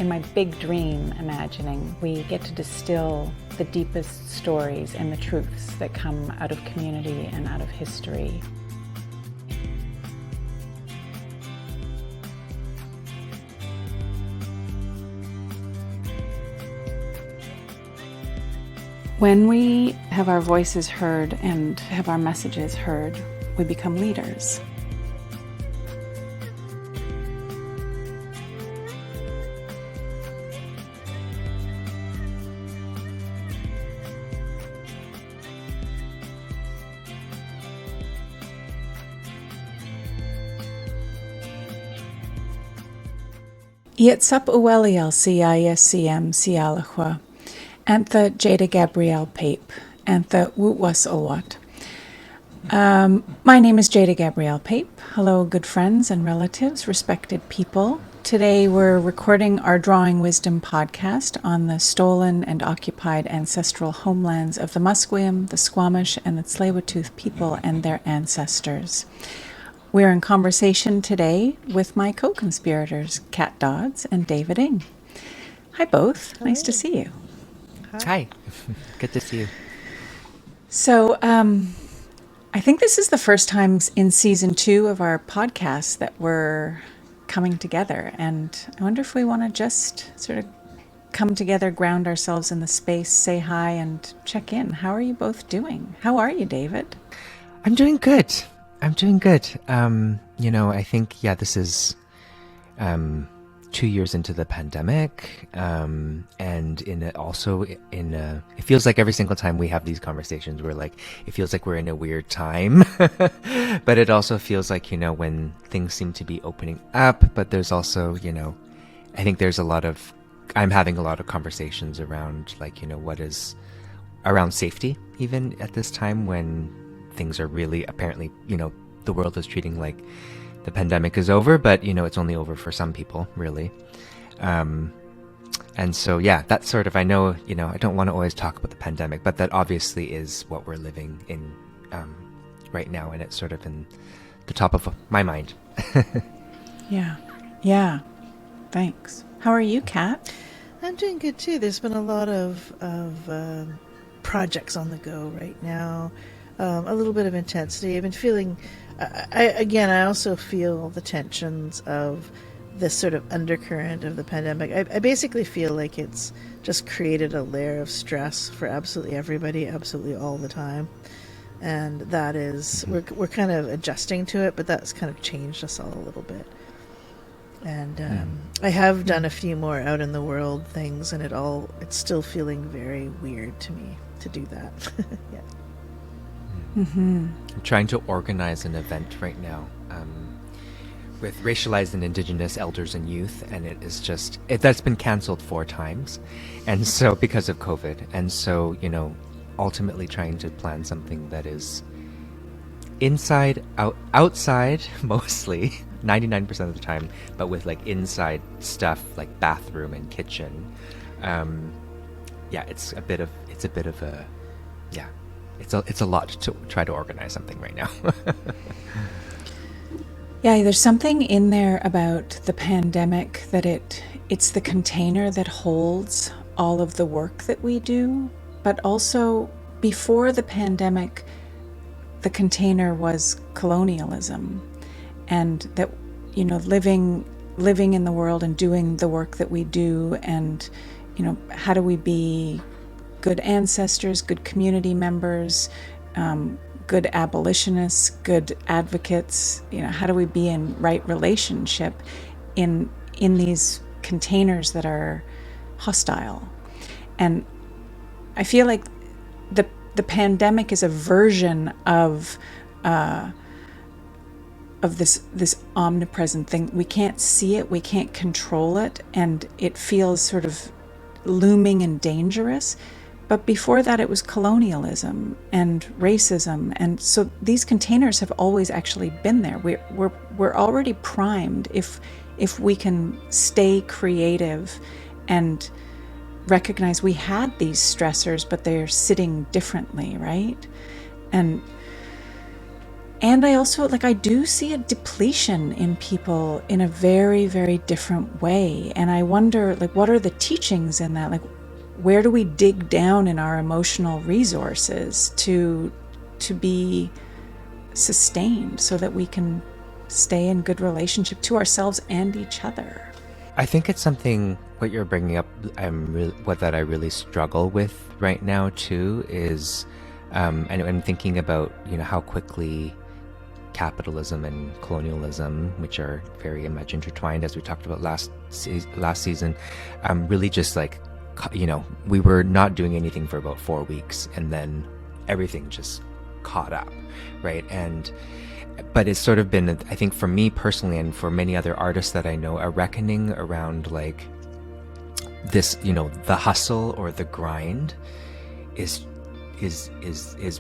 in my big dream imagining, we get to distill the deepest stories and the truths that come out of community and out of history. When we have our voices heard and have our messages heard, we become leaders. Ietsap uweliel CISCM Cialachwa, Antha Jada Gabrielle Pape, Antha Wutwas Owat. My name is Jada Gabrielle Pape. Hello, good friends and relatives, respected people. Today we're recording our Drawing Wisdom podcast on the stolen and occupied ancestral homelands of the Musqueam, the Squamish, and the Tsleil-Waututh people and their ancestors. We're in conversation today with my co-conspirators, Kat Dodds and David Ng. Hi, both. Hello. Nice to see you. Hi. Good to see you. So, I think this is the first time in season 2 of our podcast that we're coming together. And I wonder if we want to just sort of come together, ground ourselves in the space, say hi, and check in. How are you both doing? How are you, David? I'm doing good. I think, this is 2 years into the pandemic. And it feels like every single time we have these conversations, it feels like we're in a weird time. But it also feels like, when things seem to be opening up, but there's also, I think I'm having a lot of conversations around, what is around safety, even at this time when things are really apparently, the world is treating like the pandemic is over, but it's only over for some people, really. And so, that's sort of, I know, I don't want to always talk about the pandemic, but that obviously is what we're living in right now, and it's sort of in the top of my mind. Yeah. Thanks. How are you, Kat? I'm doing good too. There's been a lot of projects on the go right now. A little bit of intensity. I've been feeling, I also feel the tensions of this sort of undercurrent of the pandemic. I basically feel like it's just created a layer of stress for absolutely everybody, absolutely all the time. And that is, we're kind of adjusting to it, but that's kind of changed us all a little bit. And I have done a few more out in the world things, and it's still feeling very weird to me to do that. Yeah. I'm trying to organize an event right now with racialized and Indigenous elders and youth, and that's been canceled 4 times, and so because of COVID, and so ultimately trying to plan something that is outside mostly 99% of the time, but with inside stuff like bathroom and kitchen. It's a lot to try to organize something right now. Yeah, there's something in there about the pandemic that it's the container that holds all of the work that we do, but also before the pandemic, the container was colonialism, and that living in the world and doing the work that we do, and how do we be good ancestors, good community members, good abolitionists, good advocates. How do we be in right relationship in these containers that are hostile? And I feel like the pandemic is a version of this omnipresent thing. We can't see it, we can't control it, and it feels sort of looming and dangerous. But before that, it was colonialism and racism, and so these containers have always actually been there. We're already primed if we can stay creative and recognize we had these stressors, but they're sitting differently, right? And And I also, like, I do see a depletion in people in a very, very different way. And I wonder, like, what are the teachings in that? Like, where do we dig down in our emotional resources to be sustained so that we can stay in good relationship to ourselves and each other? I think it's something, what you're bringing up, what that I really struggle with right now too is, and I'm thinking about, how quickly capitalism and colonialism, which are very much intertwined, as we talked about last season, really just like, we were not doing anything for about 4 weeks, and then everything just caught up, right? But it's sort of been, I think for me personally, and for many other artists that I know, a reckoning around like this, the hustle or the grind is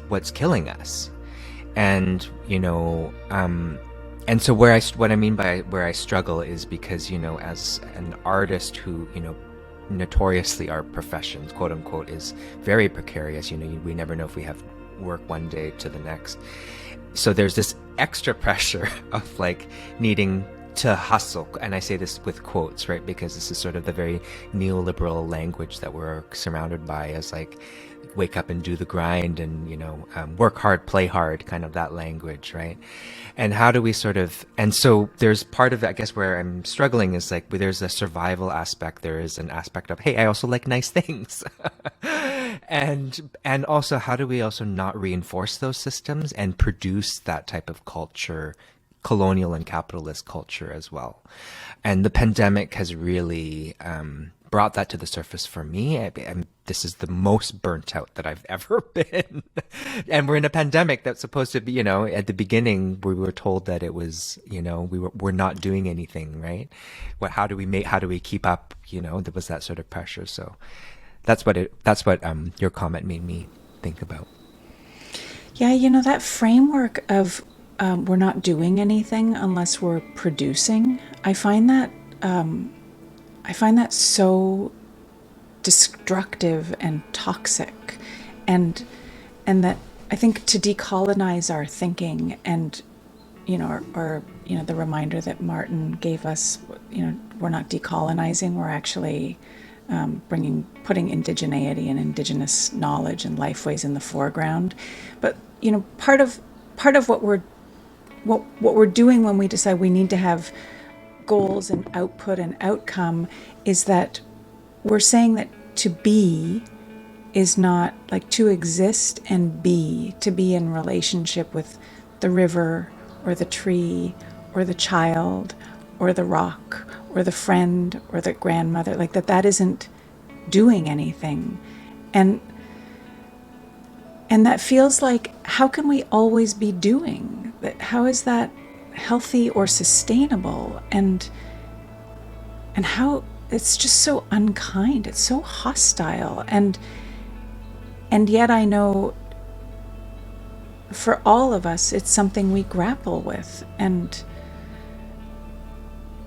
what's killing us. And and so what I mean by where I struggle is because, as an artist who, notoriously our professions, quote unquote, is very precarious. We never know if we have work one day to the next. So there's this extra pressure of like needing to hustle. And I say this with quotes, right? Because this is sort of the very neoliberal language that we're surrounded by, as like, wake up and do the grind and, work hard, play hard, kind of that language, right? And how do we and so there's part of it, I guess, where I'm struggling is like, there's a survival aspect. There is an aspect of, hey, I also like nice things. And also, how do we also not reinforce those systems and produce that type of culture, colonial and capitalist culture as well? And the pandemic has really brought that to the surface for me. This is the most burnt out that I've ever been. And we're in a pandemic that's supposed to be, at the beginning we were told that it was, we're not doing anything, right? How do we keep up? There was that sort of pressure. So that's what your comment made me think about. Yeah, that framework of we're not doing anything unless we're producing. I find that so destructive and toxic, and that I think to decolonize our thinking, and or the reminder that Martin gave us, we're not decolonizing, we're actually putting indigeneity and indigenous knowledge and lifeways in the foreground. But part of what we're doing when we decide we need to have goals and output and outcome is that we're saying that to be is not like to exist, and to be in relationship with the river or the tree or the child or the rock or the friend or the grandmother, like that isn't doing anything. And that feels like, how can we always be doing that? How is that healthy or sustainable? And how it's just so unkind, it's so hostile, and yet I know for all of us it's something we grapple with. And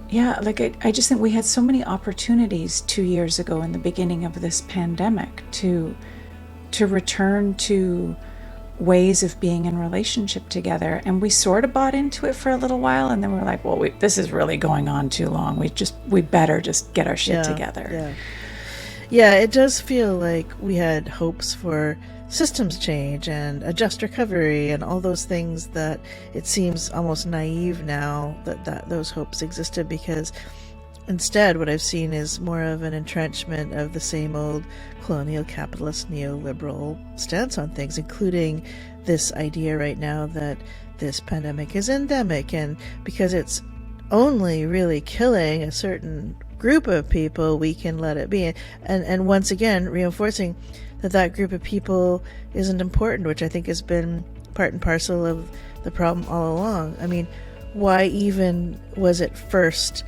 yeah, like I just think we had so many opportunities 2 years ago in the beginning of this pandemic to return to ways of being in relationship together, and we sort of bought into it for a little while, and then we're like, well, this is really going on too long, we better just get our shit together. Yeah, it does feel like we had hopes for systems change and a just recovery and all those things that it seems almost naive now that those hopes existed, because instead what I've seen is more of an entrenchment of the same old colonial capitalist neoliberal stance on things, including this idea right now that this pandemic is endemic, and because it's only really killing a certain group of people, we can let it be. And once again reinforcing that group of people isn't important, which I think has been part and parcel of the problem all along. I mean, why even was it first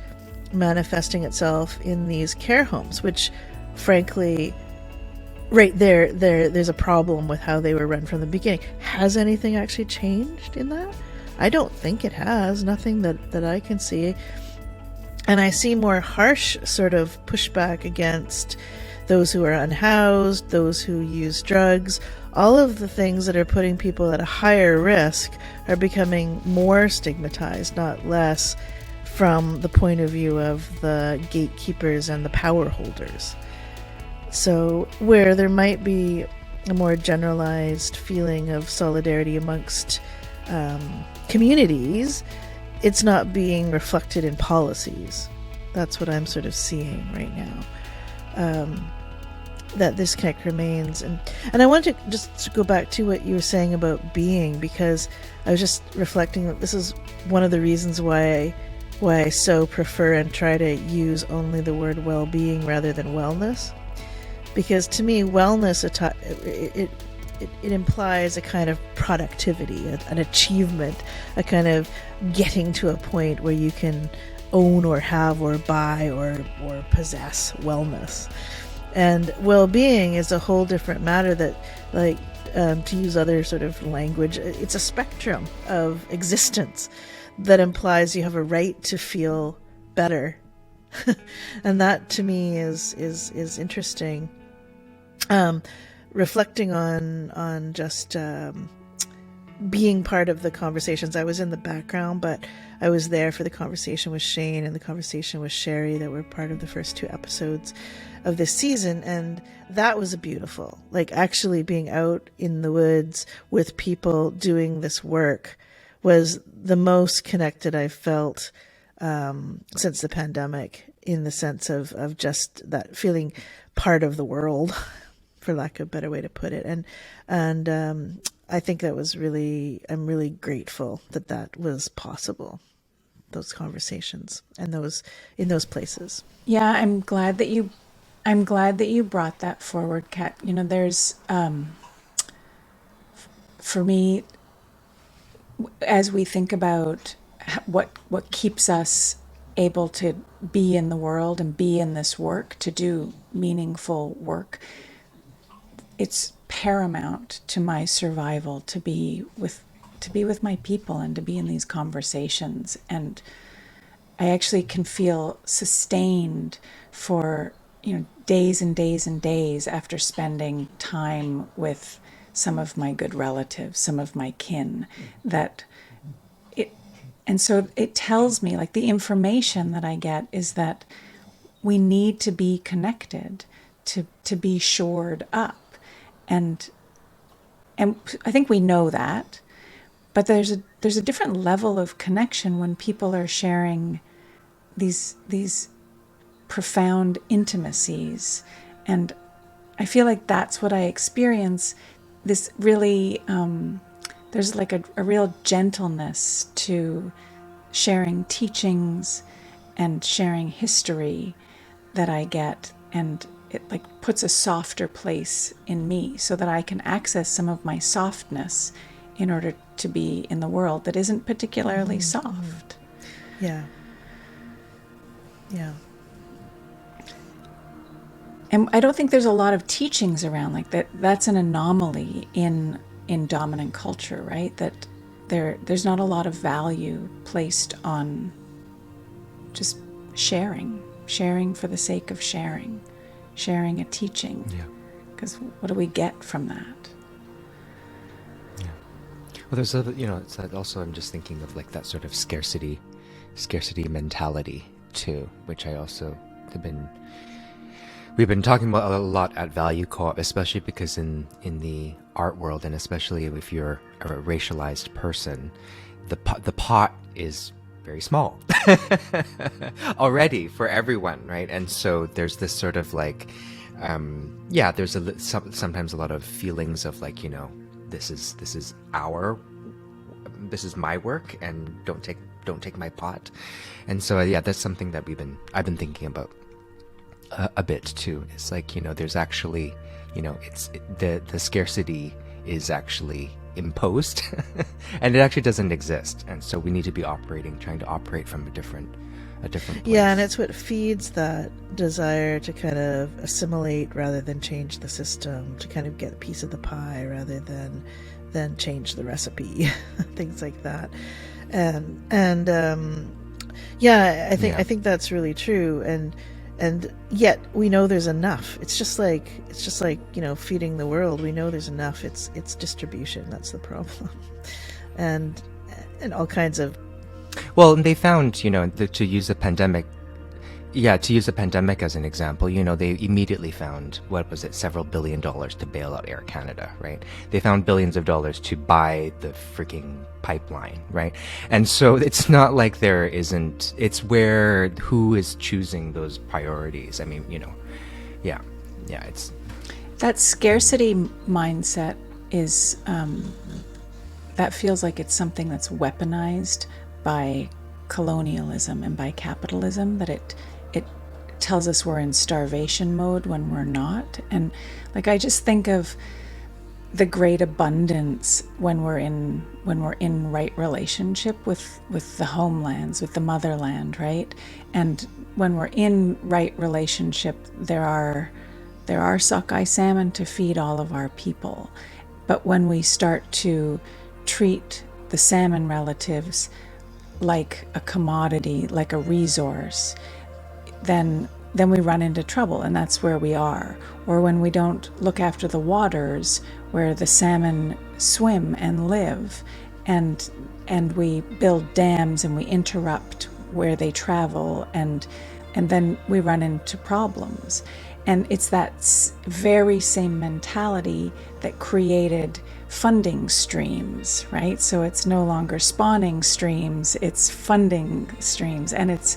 manifesting itself in these care homes, which frankly right there's a problem with how they were run from the beginning. Has anything actually changed in that? I don't think it has. Nothing that I can see. And I see more harsh sort of pushback against those who are unhoused, those who use drugs. All of the things that are putting people at a higher risk are becoming more stigmatized, not less, from the point of view of the gatekeepers and the power holders. So where there might be a more generalized feeling of solidarity amongst communities, it's not being reflected in policies. That's what I'm sort of seeing right now. That disconnect remains. And I wanted to just go back to what you were saying about being, because I was just reflecting that this is one of the reasons why I so prefer and try to use only the word well-being rather than wellness. Because to me, wellness, it implies a kind of productivity, an achievement, a kind of getting to a point where you can own or have or buy or possess wellness. And well-being is a whole different matter that, like, to use other sort of language, it's a spectrum of existence that implies you have a right to feel better. And that to me is interesting. Reflecting on just being part of the conversations. I was in the background, but I was there for the conversation with Shane and the conversation with Sherry that were part of the first 2 episodes of this season. And that was beautiful. Like, actually being out in the woods with people doing this work was the most connected I've felt since the pandemic, in the sense of just that feeling part of the world, for lack of a better way to put it. And I think that was I'm really grateful that was possible, those conversations and in those places. Yeah, I'm glad that you brought that forward, Kat. You know, there's for me, as we think about what keeps us able to be in the world and be in this work, to do meaningful work, it's paramount to my survival to be with my people and to be in these conversations. And I actually can feel sustained for, days and days and days after spending time with some of my good relatives, some of my kin, and so it tells me, like, the information that I get is that we need to be connected to be shored up. And I think we know that, but there's a different level of connection when people are sharing these profound intimacies. And I feel like that's what I experience. This really, there's like a real gentleness to sharing teachings and sharing history that I get, and it like puts a softer place in me so that I can access some of my softness in order to be in the world that isn't particularly soft. Yeah. And I don't think there's a lot of teachings around like that. That's an anomaly in dominant culture, right? That there's not a lot of value placed on just sharing for the sake of sharing a teaching. Yeah. Because what do we get from that? Yeah. Well, there's it's that also, I'm just thinking of like that sort of scarcity mentality too, which I also we've been talking about a lot at Value Co-op, especially because in the art world, and especially if you're a racialized person, the pot is very small already for everyone, right? And so there's this sort of like, there's sometimes a lot of feelings of like, this is my work, and don't take my pot. And so that's something that I've been thinking about a bit too. It's like, there's actually, the scarcity is actually imposed and it actually doesn't exist. And so we need to be trying to operate from a different place. Yeah, and it's what feeds that desire to kind of assimilate rather than change the system, to kind of get a piece of the pie rather than change the recipe, things like that. And Yeah, Yeah. I think that's really true, and yet we know there's enough. It's just like, you know, feeding the world. We know there's enough. It's distribution that's the problem, and all kinds of Well, and they found, to use the pandemic, yeah, to use the pandemic as an example, they immediately found, what was it, several $billions to bail out Air Canada, right? They found billions of dollars to buy the freaking pipeline, right? And so it's not like there isn't, it's who is choosing those priorities. I mean, yeah, it's, That scarcity mindset is, that feels like it's something that's weaponized by colonialism and by capitalism, that it tells us we're in starvation mode when we're not. And like, I just think of the great abundance when we're in right relationship with the homelands, with the motherland, right? And when we're in right relationship, there are sockeye salmon to feed all of our people. But when we start to treat the salmon relatives like a commodity, like a resource, then we run into trouble, and that's where we are. Or when we don't look after the waters where the salmon swim and live, and we build dams and we interrupt where they travel, and then we run into problems. And it's that very same mentality that created funding streams, right? So it's no longer spawning streams, it's funding streams. And it's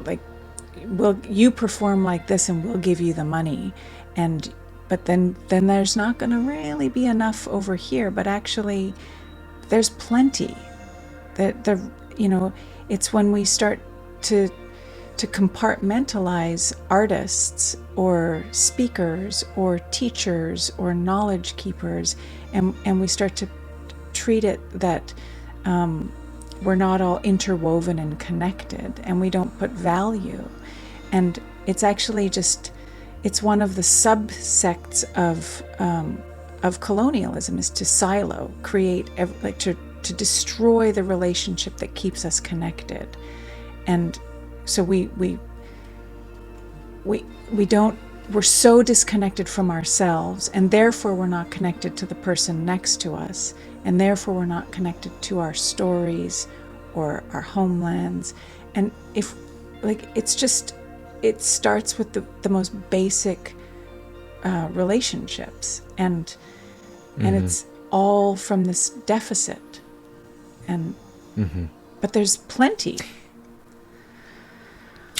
like, you perform like this and we'll give you the money. But then there's not going to really be enough over here, but actually there's plenty. It's when we start to compartmentalize artists or speakers or teachers or knowledge keepers, and we start to treat it that we're not all interwoven and connected, and we don't put value. And it's actually it's one of the subsects of colonialism, is to silo, create, to destroy the relationship that keeps us connected. And so we're so disconnected from ourselves, and therefore we're not connected to the person next to us, and therefore we're not connected to our stories or our homelands. And it starts with the most basic relationships, and it's all from this deficit. And but there's plenty.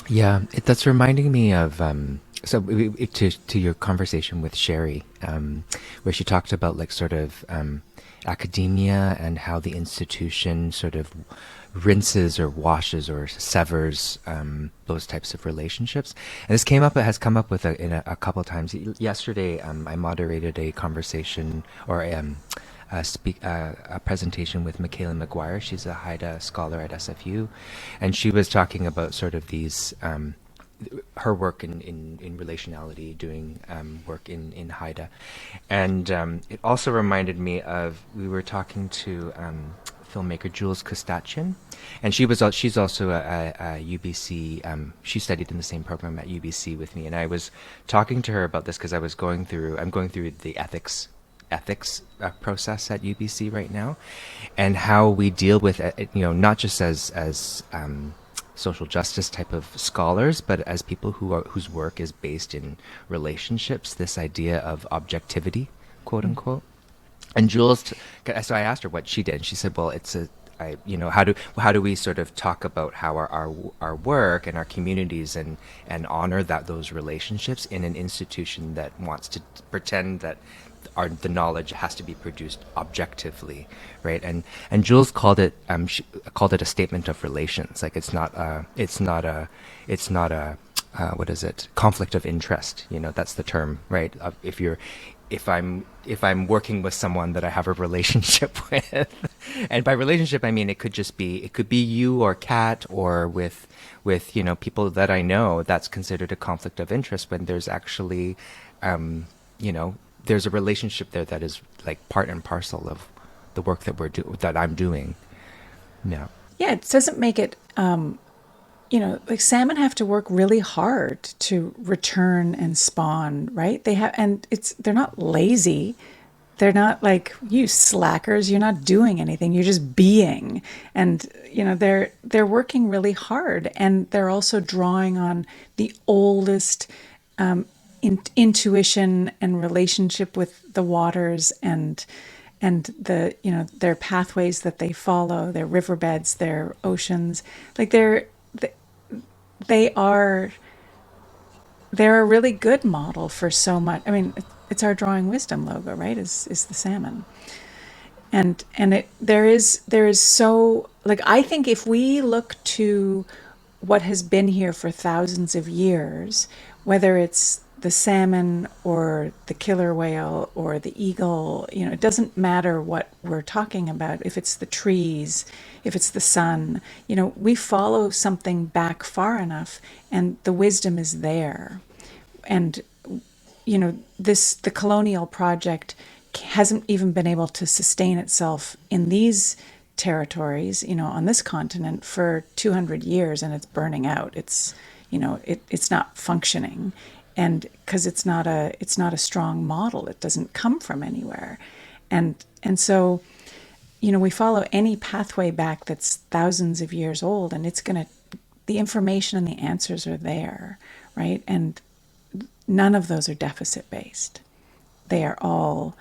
Yeah, that's reminding me of to your conversation with Sherry, where she talked about like sort of academia and how the institution sort of rinses or washes or severs those types of relationships. And this has come up with a couple of times. Yesterday, I moderated a conversation or a presentation with Michaela McGuire. She's a Haida scholar at SFU, and she was talking about sort of these her work in relationality, doing work in Haida. And it also reminded me of, we were talking to filmmaker Jules Kostachian, and she's also a UBC. She studied in the same program at UBC with me, and I was talking to her about this because I'm going through the ethics process at UBC right now, and how we deal with it, not just as social justice type of scholars, but as people whose work is based in relationships. This idea of objectivity, quote unquote. And Jules, so I asked her what she did. And she said, "Well, how do we sort of talk about how our work and our communities and honor those relationships in an institution that wants to pretend that the knowledge has to be produced objectively, right?" And Jules called it a statement of relations. Like it's not a what is it? Conflict of interest. That's the term, right? If I'm working with someone that I have a relationship with, and by relationship I mean it could be you or Kat, or with people that I know. That's considered a conflict of interest when there's actually there's a relationship there that is like part and parcel of the work that I'm doing. Yeah. yeah, it doesn't make it, like salmon have to work really hard to return and spawn, right? They're not lazy. They're not like, you slackers, you're not doing anything. You're just being. And, they're working really hard, and they're also drawing on the oldest intuition and relationship with the waters, and their pathways that they follow, their riverbeds, their oceans. Like they are they're a really good model for so much. I mean, it's our drawing wisdom logo, right? Is the salmon. And there is so, like, I think if we look to what has been here for thousands of years, whether it's the salmon or the killer whale or the eagle, it doesn't matter what we're talking about. If it's the trees, if it's the sun, we follow something back far enough, and the wisdom is there. And the colonial project hasn't even been able to sustain itself in these territories, on this continent for 200 years, and it's burning out. It's not functioning, and because it's not a strong model, it doesn't come from anywhere, and so we follow any pathway back that's thousands of years old, and the information and the answers are there, right? And none of those are deficit based. They are all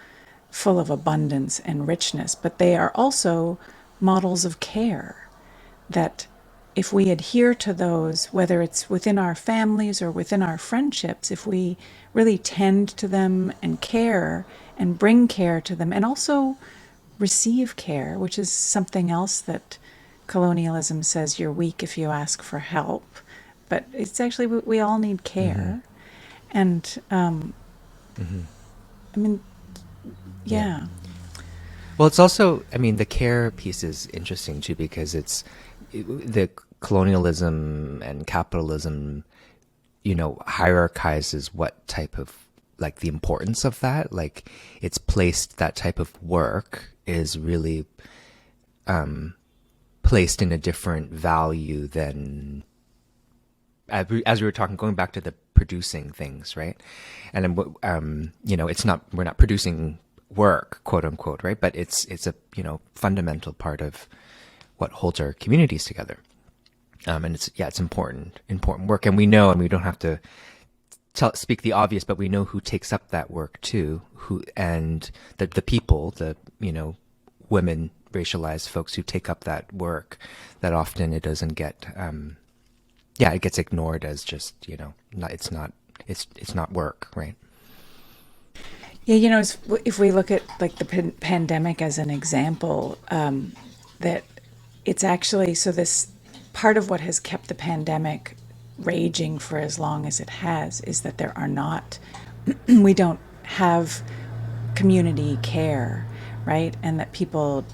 full of abundance and richness, but they are also models of care that, if we adhere to those, whether it's within our families or within our friendships, if we really tend to them and care and bring care to them, and also receive care, which is something else that colonialism says you're weak if you ask for help. But it's actually, we all need care. And I mean, Yeah. yeah. Well, it's also, I mean, the care piece is interesting too, because the colonialism and capitalism, hierarchizes what type of, like, the importance of that. Like, it's placed, that type of work is really placed in a different value than, as we were talking, going back to the producing things, right? And it's not, we're not producing work, quote unquote, right? But it's a fundamental part of what holds our communities together. And it's important work, and we know, and we don't have to speak the obvious, but we know who takes up that work too, and the people, women, racialized folks who take up that work, that often it doesn't get, it gets ignored as just, it's not work, right? Yeah, if we look at, like, the pandemic as an example, that it's actually, so this part of what has kept the pandemic raging for as long as it has is that we don't have community care, right? And that people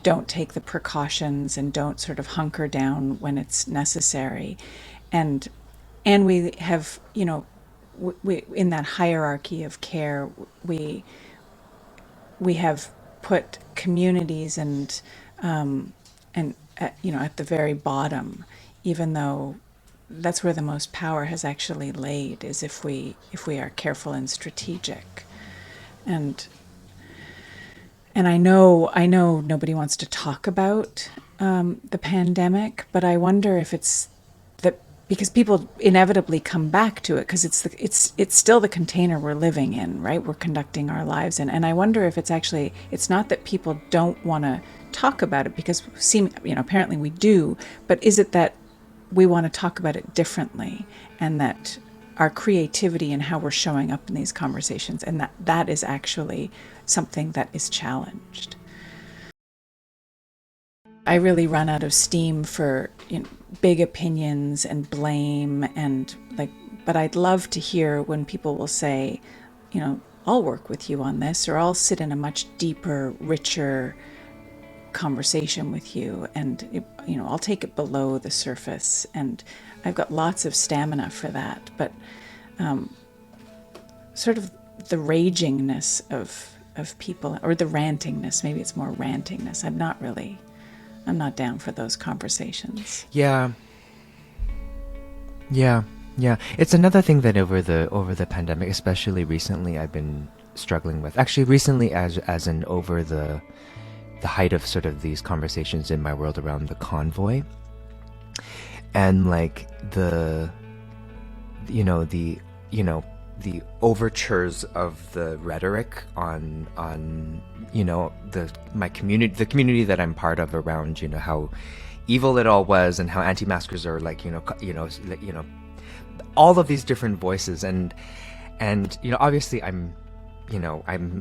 don't take the precautions and don't sort of hunker down when it's necessary. And we have, we in that hierarchy of care, we have put communities and at the very bottom, even though that's where the most power has actually laid, is if we are careful and strategic. And I know nobody wants to talk about the pandemic, but I wonder if it's that, because people inevitably come back to it, because it's still the container we're living in, right? We're conducting our lives in, and I wonder if it's not that people don't want to talk about it, because apparently we do, but is it that we want to talk about it differently, and that our creativity and how we're showing up in these conversations, and that is actually something that is challenged. I really run out of steam for big opinions and blame, and but I'd love to hear when people will say, I'll work with you on this, or I'll sit in a much deeper, richer conversation with you, and I'll take it below the surface, and I've got lots of stamina for that. But sort of the ragingness of people, or the rantingness, maybe it's more rantingness, I'm not really I'm not down for those conversations. Yeah. Yeah. Yeah. It's another thing that over the pandemic, especially recently, I've been struggling with. Actually, recently, as in over the height of sort of these conversations in my world around the convoy, and like the overtures of the rhetoric on the community that I'm part of, around how evil it all was, and how anti-maskers are all of these different voices, and obviously I'm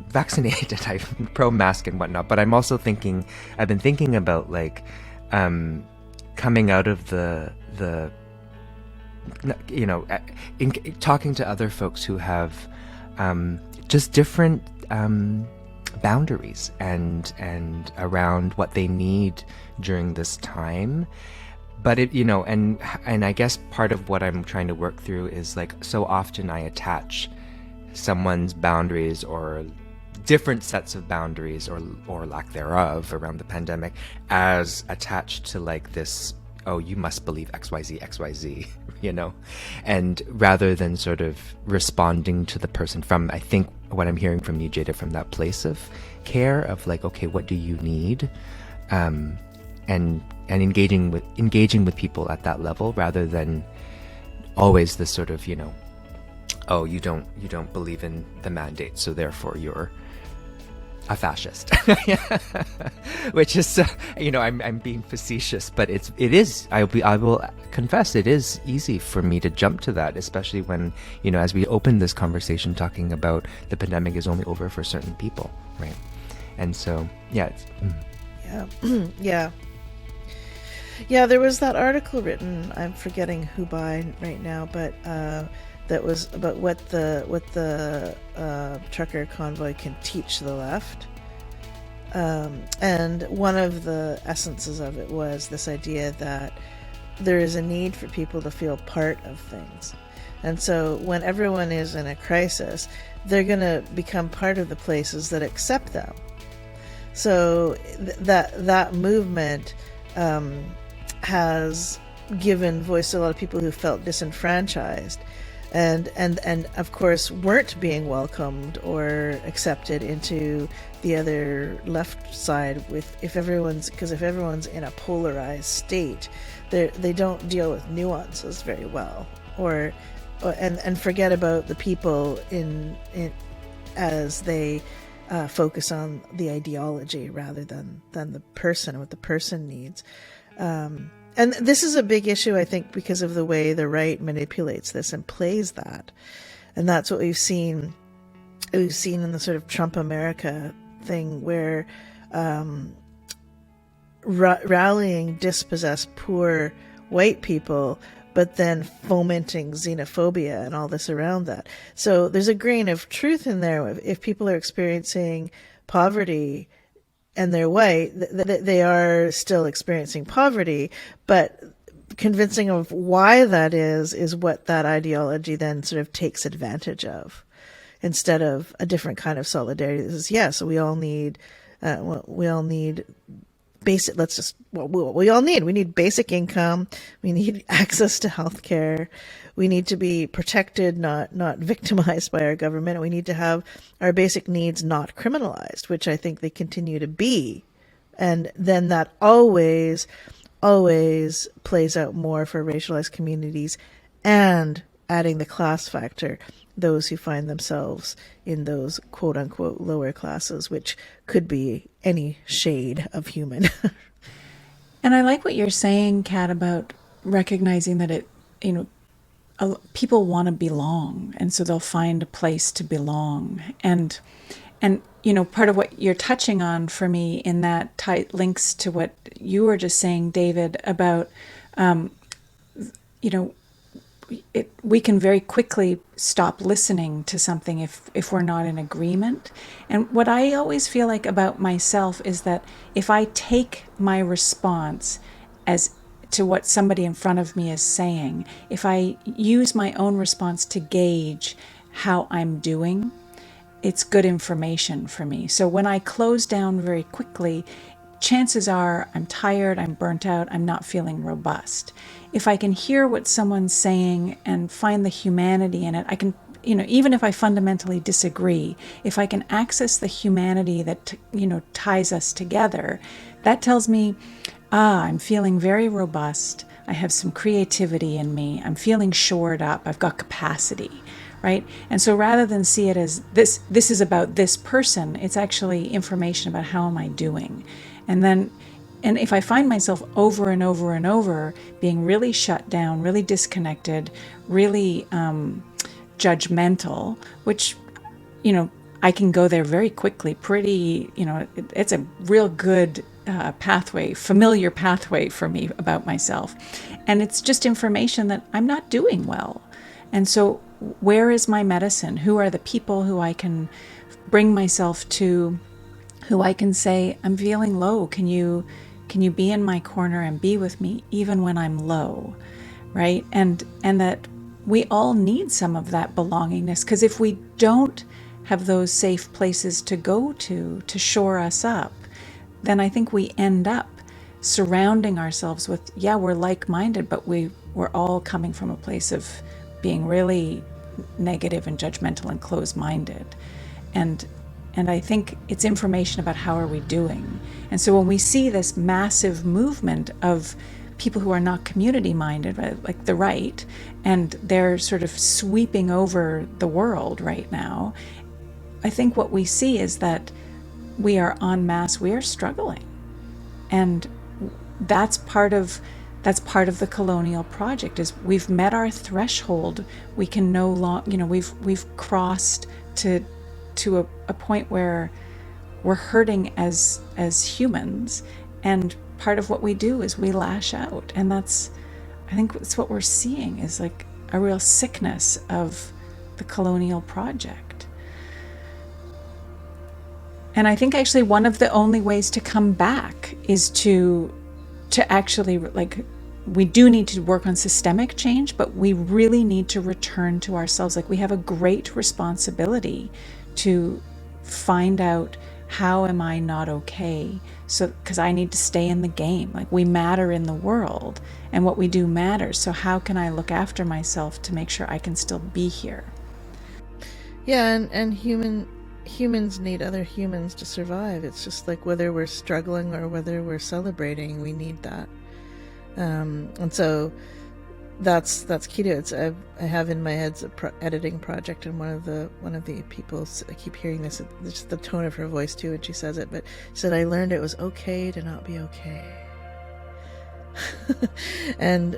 vaccinated, I'm pro-mask and whatnot, but I've been thinking about coming out of the talking to other folks who have just different boundaries and around what they need during this time. But and I guess part of what I'm trying to work through is, like, so often I attach someone's boundaries or different sets of boundaries or lack thereof around the pandemic as attached to like this, oh, you must believe XYZ, and rather than sort of responding to the person from, I think what I'm hearing from you, Jada, from that place of care of like, okay, what do you need? And engaging with people at that level, rather than always this sort of, oh, you don't believe in the mandate, so therefore you're a fascist, which is I'm being facetious, but it is. I will confess, it is easy for me to jump to that, especially when as we open this conversation talking about the pandemic is only over for certain people, right? And so yeah. Yeah, there was that article written, I'm forgetting who by right now, but that was about what the trucker convoy can teach the left. And one of the essences of it was this idea that there is a need for people to feel part of things. And so when everyone is in a crisis, they're going to become part of the places that accept them. So that movement has given voice to a lot of people who felt disenfranchised and of course weren't being welcomed or accepted into the other left side if everyone's in a polarized state, they don't deal with nuances very well, and forget about the people in as they focus on the ideology rather than the person and what the person needs. And this is a big issue, I think, because of the way the right manipulates this and plays that. And that's what we've seen in the sort of Trump America thing, where rallying dispossessed poor white people, but then fomenting xenophobia and all this around that. So there's a grain of truth in there. If people are experiencing poverty and they're white, they are still experiencing poverty, but convincing of why that is what that ideology then sort of takes advantage of, instead of a different kind of solidarity. This is, so we all need basic, we need basic income, we need access to healthcare, we need to be protected, not victimized by our government, and we need to have our basic needs not criminalized, which I think they continue to be. And then that always plays out more for racialized communities, and adding the class factor, those who find themselves in those quote unquote lower classes, which could be any shade of human. And I like what you're saying, Kat, about recognizing that people want to belong, and so they'll find a place to belong. And part of what you're touching on for me in that tight links to what you were just saying, David, about we can very quickly stop listening to something if we're not in agreement. And what I always feel like about myself is that if I take my response as to what somebody in front of me is saying, if I use my own response to gauge how I'm doing, it's good information for me. So when I close down very quickly, chances are I'm tired, I'm burnt out, I'm not feeling robust. If I can hear what someone's saying and find the humanity in it, I can, even if I fundamentally disagree, if I can access the humanity that, ties us together, that tells me, I'm feeling very robust. I have some creativity in me. I'm feeling shored up. I've got capacity, right? And so rather than see it as this is about this person, it's actually information about how am I doing. And if I find myself over and over and over being really shut down, really disconnected, really judgmental, which, I can go there very quickly, pretty, it's a real good pathway, familiar pathway for me about myself. And it's just information that I'm not doing well. And so where is my medicine? Who are the people who I can bring myself to, who I can say, I'm feeling low. Can you be in my corner and be with me even when I'm low, right? And that we all need some of that belongingness, because if we don't have those safe places to go to shore us up, then I think we end up surrounding ourselves with, we're like-minded, but we're all coming from a place of being really negative and judgmental and closed-minded. And I think it's information about how are we doing. And so when we see this massive movement of people who are not community-minded, right, like the right, and they're sort of sweeping over the world right now, I think what we see is that we are en masse, we are struggling. And that's part of the colonial project, is we've met our threshold. We can no longer, we've crossed to a point where we're hurting as humans, and part of what we do is we lash out. And I think that's what we're seeing, is like a real sickness of the colonial project. And I think actually one of the only ways to come back is to actually, like, we do need to work on systemic change, but we really need to return to ourselves. Like, we have a great responsibility to find out, how am I not okay? So, because I need to stay in the game. Like, we matter in the world, and what we do matters. So how can I look after myself to make sure I can still be here? Yeah, and humans need other humans to survive. It's just like whether we're struggling or whether we're celebrating, we need that. And so that's key to it. I have in my head editing project, and one of the people, I keep hearing this, it's just the tone of her voice too, and she says it, but she said, I learned it was okay to not be okay. and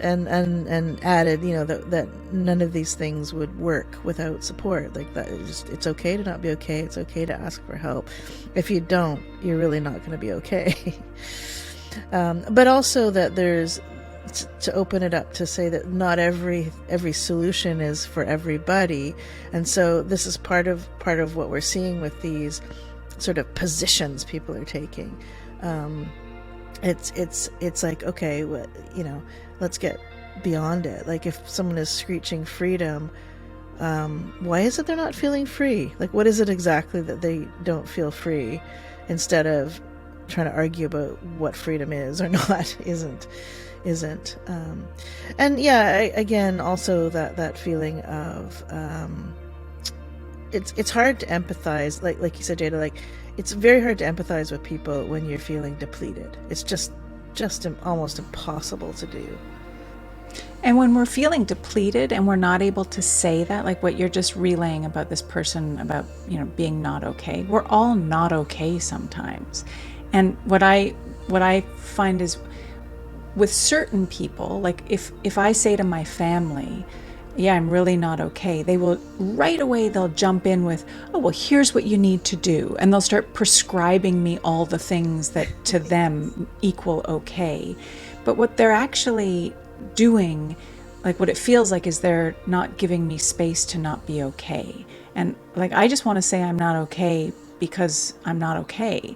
added, that none of these things would work without support. Like, that it's okay to not be okay. It's okay to ask for help. If you don't, you're really not going to be okay. But also that there's to open it up to say that not every solution is for everybody. And so this is part of what we're seeing with these sort of positions people are taking. It's like, okay, let's get beyond it. Like, if someone is screeching freedom, why is it they're not feeling free? Like, what is it exactly that they don't feel free, instead of trying to argue about what freedom is or not isn't. And again, also that feeling of, it's hard to empathize, like you said, Jada, like, it's very hard to empathize with people when you're feeling depleted. It's just almost impossible to do. And when we're feeling depleted and we're not able to say that, like what you're just relaying about this person, about, being not okay, we're all not okay sometimes. And what I find is, with certain people, like if I say to my family, I'm really not okay, they will right away, they'll jump in with, oh, well, here's what you need to do. And they'll start prescribing me all the things that to them equal okay. But what they're actually doing, like what it feels like, is they're not giving me space to not be okay. And like, I just want to say I'm not okay because I'm not okay.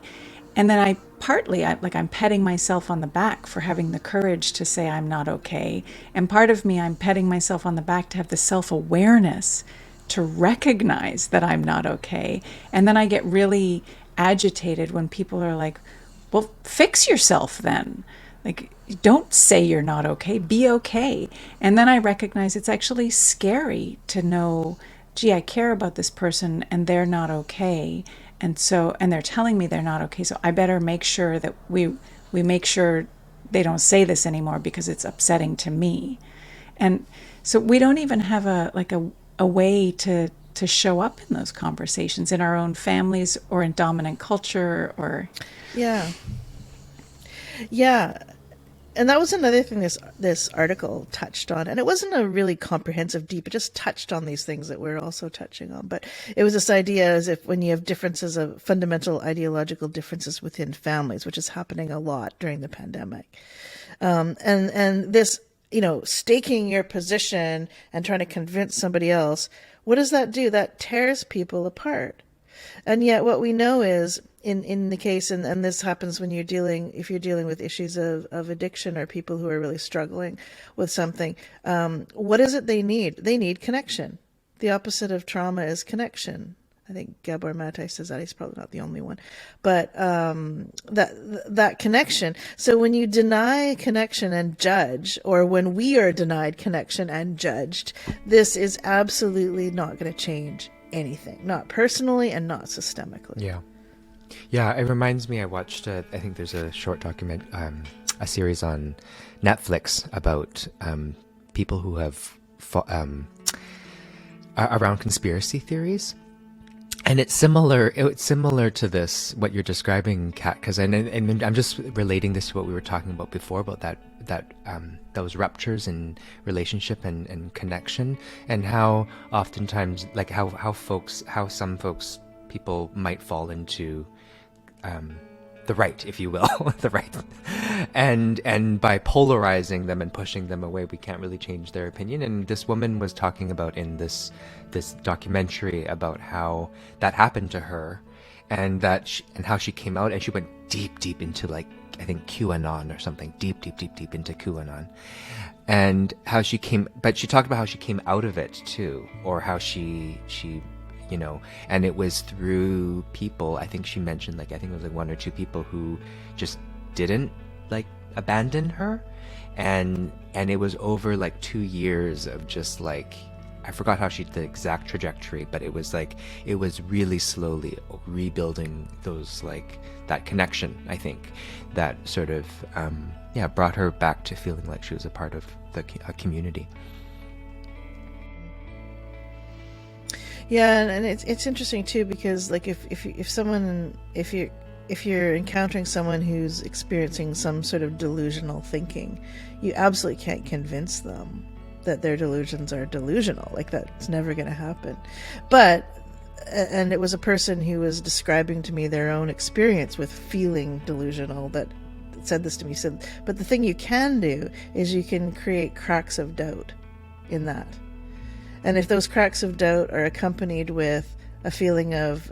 And then I'm petting myself on the back for having the courage to say I'm not okay. And part of me, I'm petting myself on the back to have the self-awareness to recognize that I'm not okay. And then I get really agitated when people are like, well, fix yourself then. Like, don't say you're not okay, be okay. And then I recognize it's actually scary to know, gee, I care about this person and they're not okay. And they're telling me they're not okay. So I better make sure that we make sure they don't say this anymore because it's upsetting to me. And so we don't even have a way to show up in those conversations in our own families or in dominant culture or Yeah. Yeah. And that was another thing this article touched on. And it wasn't a really comprehensive deep, it just touched on these things that we're also touching on. But it was this idea as if when you have differences of fundamental ideological differences within families, which is happening a lot during the pandemic. And this, staking your position and trying to convince somebody else, what does that do? That tears people apart. And yet what we know is in the case, and this happens when if you're dealing with issues of addiction or people who are really struggling with something, what is it they need? They need connection. The opposite of trauma is connection. I think Gabor Mate says that. He's probably not the only one. But that connection. So when you deny connection and judge, or when we are denied connection and judged, this is absolutely not going to change anything. Not personally and not systemically. Yeah. Yeah, it reminds me, I watched, I think there's a short document, a series on Netflix about people who have around conspiracy theories. And it's similar to this, what you're describing, Kat, because and I'm just relating this to what we were talking about before, about those ruptures in relationship and connection, and how oftentimes, like how some folks, people might fall into the right, if you will, the right, and by polarizing them and pushing them away, we can't really change their opinion. And this woman was talking about in this documentary about how that happened to her, and how she came out, and she went deep into, like, I think QAnon or something, deep into QAnon, and how she talked about how she came out of it too, or how she and it was through people. I think she mentioned, I think it was like one or two people who just didn't abandon her, and it was over 2 years of just I forgot the exact trajectory, but it was really slowly rebuilding those that connection. I think that sort of brought her back to feeling like she was a part of a community. Yeah, and it's interesting too, because if you're encountering someone who's experiencing some sort of delusional thinking, you absolutely can't convince them that their delusions are delusional. That's never going to happen. And it was a person who was describing to me their own experience with feeling delusional that said this to me. He said, but the thing you can do is you can create cracks of doubt in that. And if those cracks of doubt are accompanied with a feeling of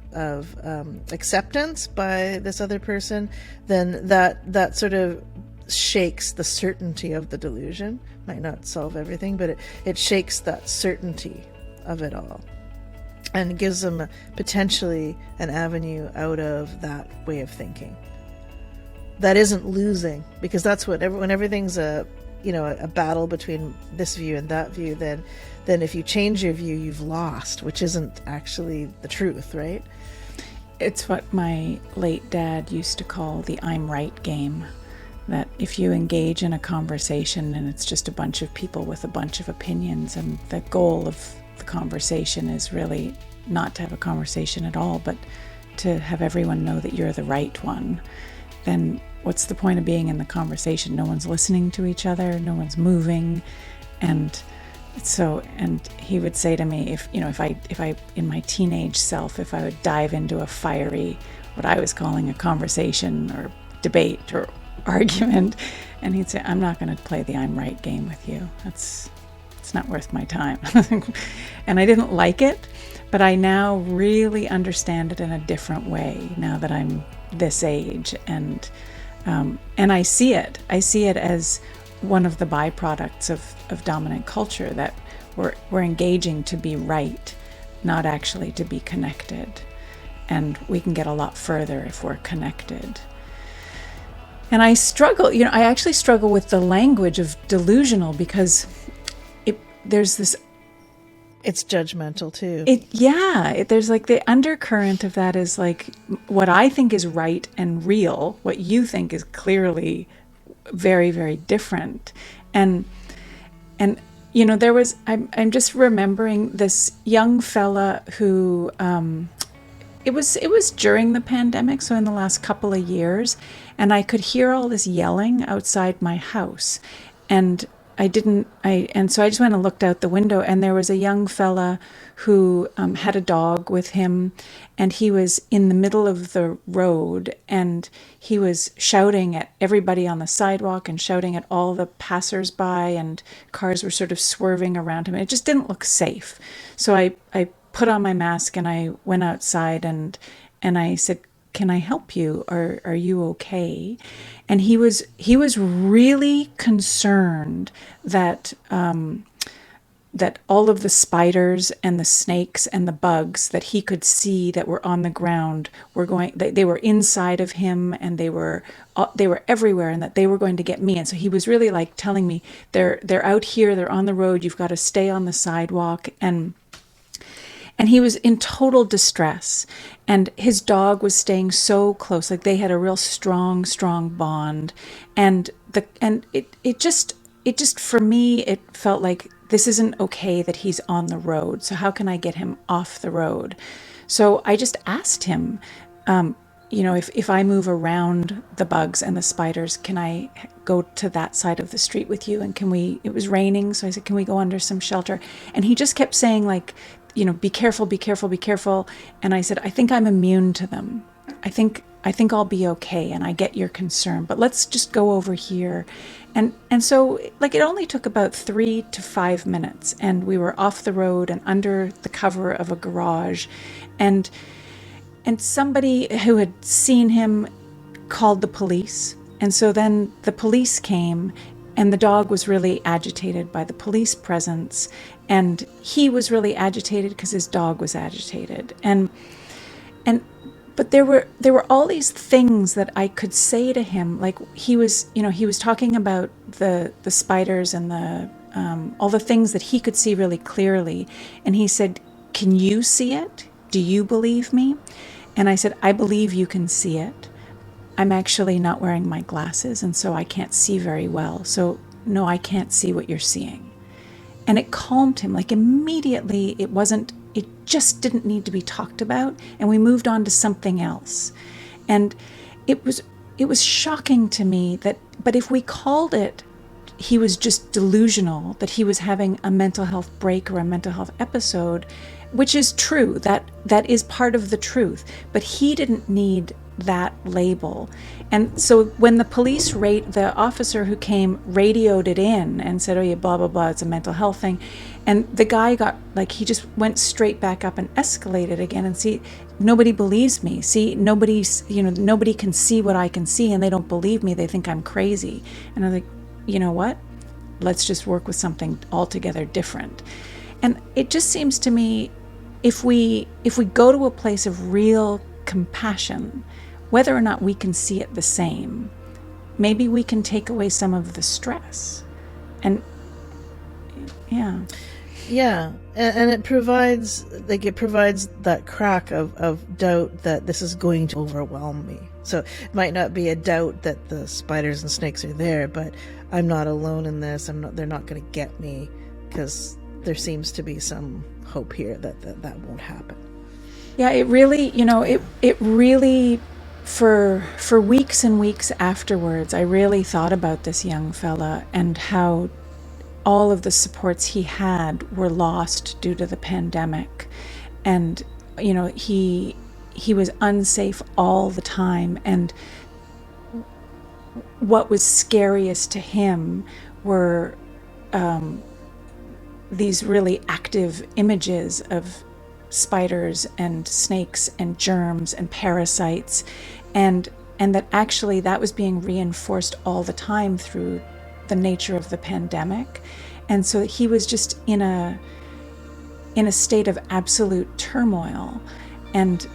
acceptance by this other person, then that sort of shakes the certainty of the delusion. Might not solve everything, but it shakes that certainty of it all, and gives them potentially an avenue out of that way of thinking. That isn't losing, because that's when everything's a battle between this view and that view, then if you change your view, you've lost, which isn't actually the truth, right? It's what my late dad used to call the I'm right game. That if you engage in a conversation and it's just a bunch of people with a bunch of opinions, and the goal of the conversation is really not to have a conversation at all, but to have everyone know that you're the right one, then what's the point of being in the conversation? No one's listening to each other, no one's moving. And he would say to me, if I in my teenage self, if I would dive into a fiery, what I was calling a conversation or debate or argument, and he'd say, I'm not going to play the I'm right game with you. It's not worth my time. And I didn't like it, but I now really understand it in a different way now that I'm this age, and I see it as one of the byproducts of dominant culture, that we're engaging to be right, not actually to be connected. And we can get a lot further if we're connected. And I struggle, I actually struggle with the language of delusional because there's this, It's judgmental too. there's like the undercurrent of that is like what I think is right and real, what you think is clearly very, very different. And I'm just remembering this young fella who, it was during the pandemic, so in the last couple of years, and I could hear all this yelling outside my house, and so I just went and looked out the window, and there was a young fella who had a dog with him, and he was in the middle of the road, and he was shouting at everybody on the sidewalk and shouting at all the passersby, and cars were sort of swerving around him. It just didn't look safe. So I put on my mask and I went outside and I said, "Can I help you? Are you okay?" And he was really concerned that that all of the spiders and the snakes and the bugs that he could see that were on the ground they were inside of him, and they were everywhere, and that they were going to get me. And so he was really like telling me, they're out here, they're on the road, you've got to stay on the sidewalk. And he was in total distress, and his dog was staying so close, like they had a real strong bond. And it just for me, it felt like this isn't okay that he's on the road. So how can I get him off the road? So I just asked him, if I move around the bugs and the spiders, can I go to that side of the street with you? And it was raining, so I said, can we go under some shelter? And he just kept saying, like, be careful, be careful, be careful. And I said, I think I'm immune to them. I think I'll be okay, and I get your concern, but let's just go over here. And so, like, it only took about 3 to 5 minutes, and we were off the road and under the cover of a garage. And somebody who had seen him called the police. And so then the police came, and the dog was really agitated by the police presence, and he was really agitated because his dog was agitated. But there were all these things that I could say to him. Like, he was talking about the spiders and the all the things that he could see really clearly. And he said, "Can you see it? Do you believe me?" And I said, "I believe you can see it. I'm actually not wearing my glasses, and so I can't see very well. So no, I can't see what you're seeing." And it calmed him. Like, immediately, it just didn't need to be talked about, and we moved on to something else. And it was shocking to me but if we called it, he was just delusional, that he was having a mental health break or a mental health episode, which is true, that is part of the truth, but he didn't need that label. And so when the officer who came radioed it in and said, "Oh yeah, blah blah blah, it's a mental health thing," and the guy got, like, he just went straight back up and escalated again. And see, nobody believes me. See, nobody can see what I can see, and they don't believe me. They think I'm crazy. And I'm like, you know what? Let's just work with something altogether different. And it just seems to me, if we go to a place of real compassion, whether or not we can see it the same, maybe we can take away some of the stress. And yeah, and it provides that crack of doubt that this is going to overwhelm me. So it might not be a doubt that the spiders and snakes are there, but I'm not alone in this. They're not going to get me, because there seems to be some hope here that won't happen. Yeah, it really, it really, for weeks and weeks afterwards, I really thought about this young fella and how all of the supports he had were lost due to the pandemic. And, he was unsafe all the time. And what was scariest to him were these really active images of spiders and snakes and germs and parasites, and that actually that was being reinforced all the time through the nature of the pandemic. And so he was just in a state of absolute turmoil. And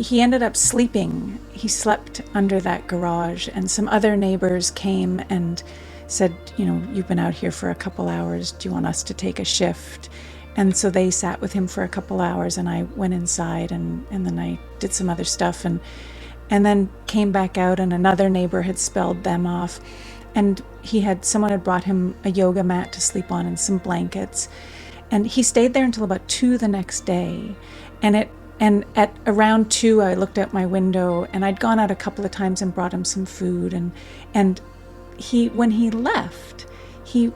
he ended up sleeping. He slept under that garage, and some other neighbors came and said, you've been out here for a couple hours. Do you want us to take a shift? And so they sat with him for a couple hours, and I went inside, and then I did some other stuff, and then came back out, and another neighbor had spelled them off, and someone had brought him a yoga mat to sleep on and some blankets, and he stayed there until about 2 the next day. And at around 2, I looked out my window, and I'd gone out a couple of times and brought him some food, and when he left, he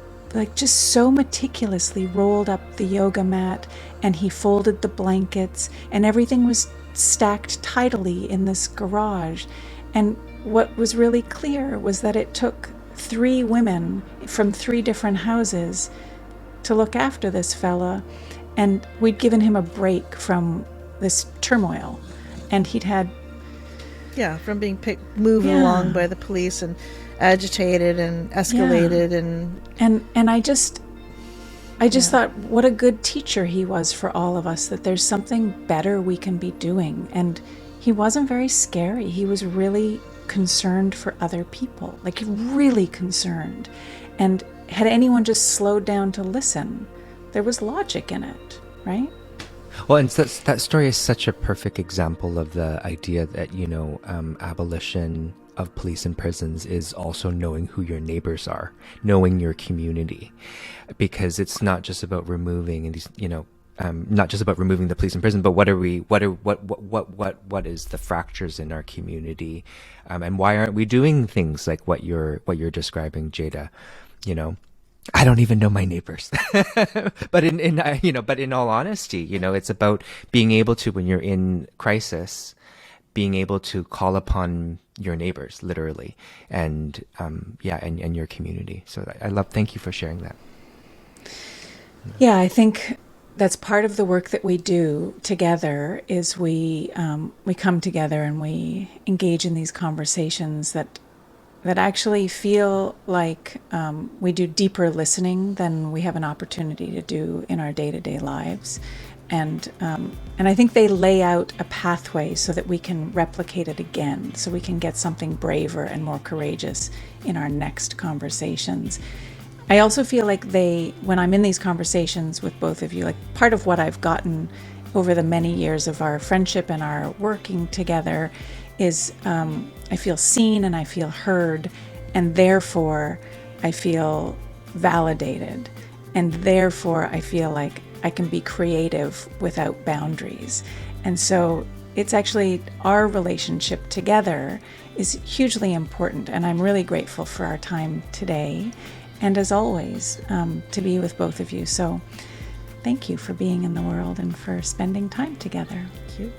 just so meticulously rolled up the yoga mat, and he folded the blankets, and everything was stacked tidily in this garage. And what was really clear was that it took 3 women from 3 different houses to look after this fella, and we'd given him a break from this turmoil, and he'd had from being moved along by the police and agitated and escalated and I just thought what a good teacher he was for all of us, that there's something better we can be doing. And he wasn't very scary. He was really concerned for other people, really concerned. And had anyone just slowed down to listen, there was logic in it, right? Well, and that story is such a perfect example of the idea that, abolition of police and prisons is also knowing who your neighbors are, knowing your community, because it's not just about removing these, not just about removing the police and prison, but what is the fractures in our community, and why aren't we doing things like what you're describing, Jada? I don't even know my neighbors, but in all honesty, it's about being able to, when you're in crisis, being able to call upon your neighbors, literally, and your community. So thank you for sharing that. Yeah, I think that's part of the work that we do together, is we come together and we engage in these conversations that actually feel like we do deeper listening than we have an opportunity to do in our day-to-day lives. And I think they lay out a pathway so that we can replicate it again, so we can get something braver and more courageous in our next conversations. I also feel like when I'm in these conversations with both of you, part of what I've gotten over the many years of our friendship and our working together is I feel seen and I feel heard, and therefore I feel validated, and therefore I feel like I can be creative without boundaries. And so it's actually our relationship together is hugely important, and I'm really grateful for our time today, and as always, to be with both of you. So thank you for being in the world and for spending time together. Thank you.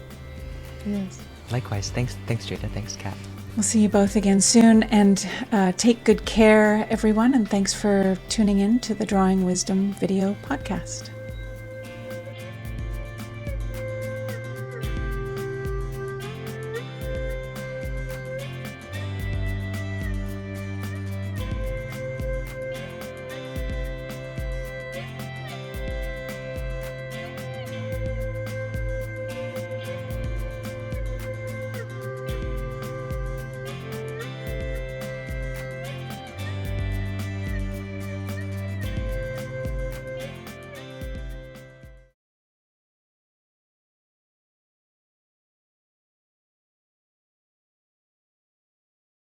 Yes. Likewise. Thanks, Jada. Thanks, Kat. We'll see you both again soon, and take good care, everyone, and thanks for tuning in to the Drawing Wisdom video podcast.